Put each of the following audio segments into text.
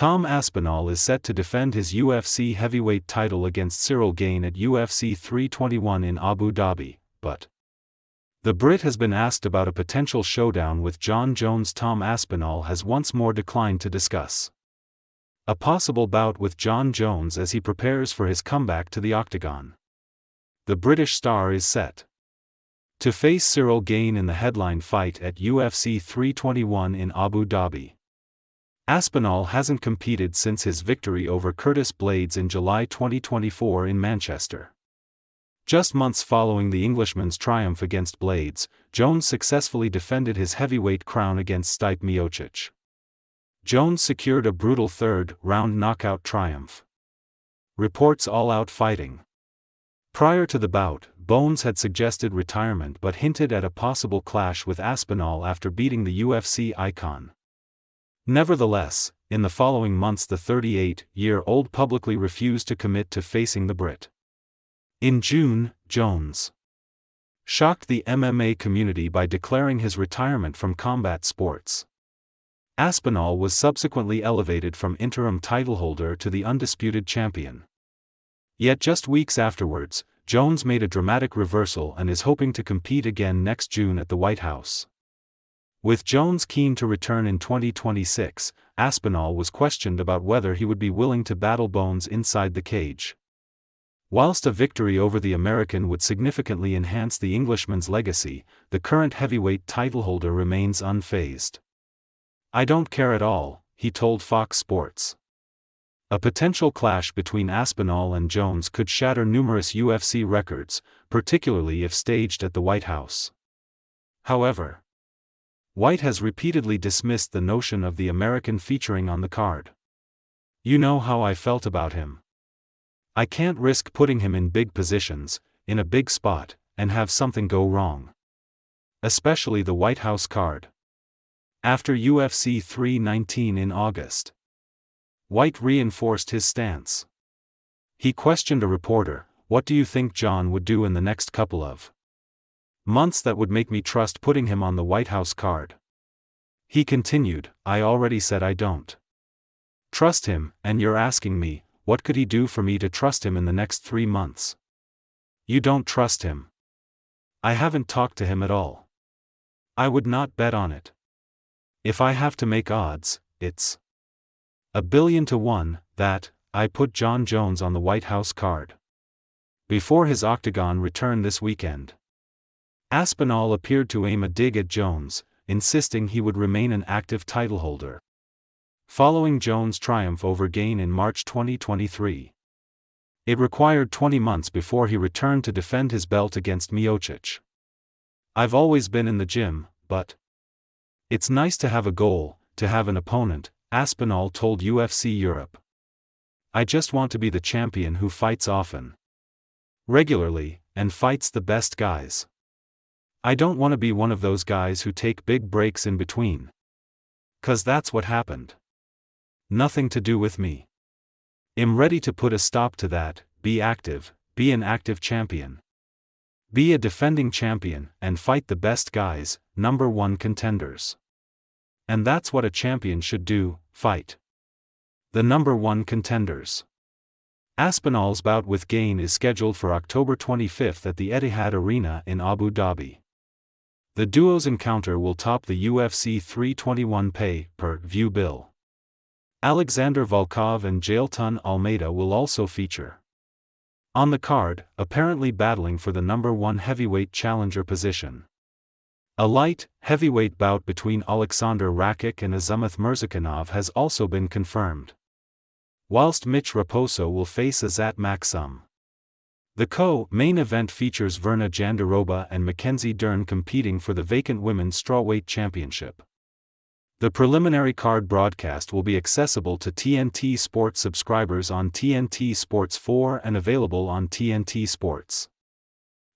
Tom Aspinall is set to defend his UFC heavyweight title against Ciryl Gane at UFC 321 in Abu Dhabi, but the Brit has been asked about a potential showdown with Jon Jones. Tom Aspinall has once more declined to discuss a possible bout with Jon Jones as he prepares for his comeback to the octagon. The British star is set to face Ciryl Gane in the headline fight at UFC 321 in Abu Dhabi. Aspinall hasn't competed since his victory over Curtis Blaydes in July 2024 in Manchester. Just months following the Englishman's triumph against Blaydes, Jones successfully defended his heavyweight crown against Stipe Miocic. Jones secured a brutal third-round knockout triumph. Reports All Out Fighting. Prior to the bout, Bones had suggested retirement but hinted at a possible clash with Aspinall after beating the UFC icon. Nevertheless, in the following months the 38-year-old publicly refused to commit to facing the Brit. In June, Jones shocked the MMA community by declaring his retirement from combat sports. Aspinall was subsequently elevated from interim titleholder to the undisputed champion. Yet just weeks afterwards, Jones made a dramatic reversal and is hoping to compete again next June at the White House. With Jones keen to return in 2026, Aspinall was questioned about whether he would be willing to battle Bones inside the cage. Whilst a victory over the American would significantly enhance the Englishman's legacy, the current heavyweight titleholder remains unfazed. "I don't care at all," he told Fox Sports. A potential clash between Aspinall and Jones could shatter numerous UFC records, particularly if staged at the White House. However, White has repeatedly dismissed the notion of the American featuring on the card. "You know how I felt about him. I can't risk putting him in big positions, in a big spot, and have something go wrong. Especially the White House card." After UFC 319 in August, White reinforced his stance. He questioned a reporter, "What do you think Jon would do in the next couple of months that would make me trust putting him on the White House card?" He continued, "I already said I don't trust him, and you're asking me, what could he do for me to trust him in the next 3 months? You don't trust him. I haven't talked to him at all. I would not bet on it. If I have to make odds, it's 1,000,000,000 to 1 that I put Jon Jones on the White House card." Before his octagon return this weekend, Aspinall appeared to aim a dig at Jones, insisting he would remain an active titleholder. Following Jones' triumph over Gane in March 2023, it required 20 months before he returned to defend his belt against Miocic. "I've always been in the gym, but it's nice to have a goal, to have an opponent," Aspinall told UFC Europe. "I just want to be the champion who fights often, regularly, and fights the best guys. I don't want to be one of those guys who take big breaks in between. 'Cause that's what happened. Nothing to do with me. I'm ready to put a stop to that, be active, be an active champion. Be a defending champion, and fight the best guys, #1 contenders. And that's what a champion should do, fight the #1 contenders." Aspinall's bout with Gane is scheduled for October 25 at the Etihad Arena in Abu Dhabi. The duo's encounter will top the UFC 321 pay-per-view bill. Alexander Volkov and Jailton Almeida will also feature on the card, apparently battling for the #1 heavyweight challenger position. A light heavyweight bout between Alexander Rakic and Azamat Murzakanov has also been confirmed, whilst Mitch Raposo will face Azat Maksum. The co-main event features Verna Jandiroba and Mackenzie Dern competing for the vacant women's strawweight championship. The preliminary card broadcast will be accessible to TNT Sports subscribers on TNT Sports 4 and available on TNT Sports.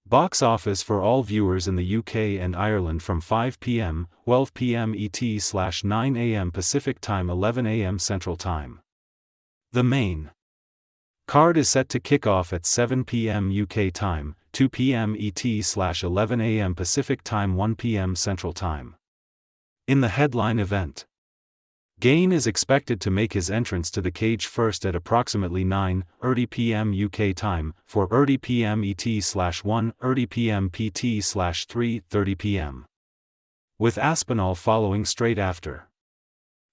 Box office for all viewers in the UK and Ireland from 5 p.m., 12 p.m. ET/9 a.m. Pacific Time, 11 a.m. Central Time. The main card is set to kick off at 7 p.m. UK Time, 2 p.m. ET/11 a.m. Pacific Time, 1 p.m. Central Time. In the headline event, Gane is expected to make his entrance to the cage first at approximately 9:30 p.m. UK time, 4:30 p.m. ET/1:30 p.m. PT/3:30 p.m. with Aspinall following straight after.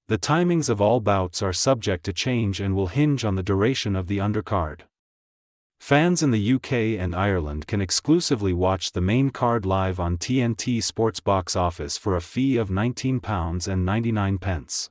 The timings of all bouts are subject to change and will hinge on the duration of the undercard. Fans in the UK and Ireland can exclusively watch the main card live on TNT Sports box office for a fee of £19.99.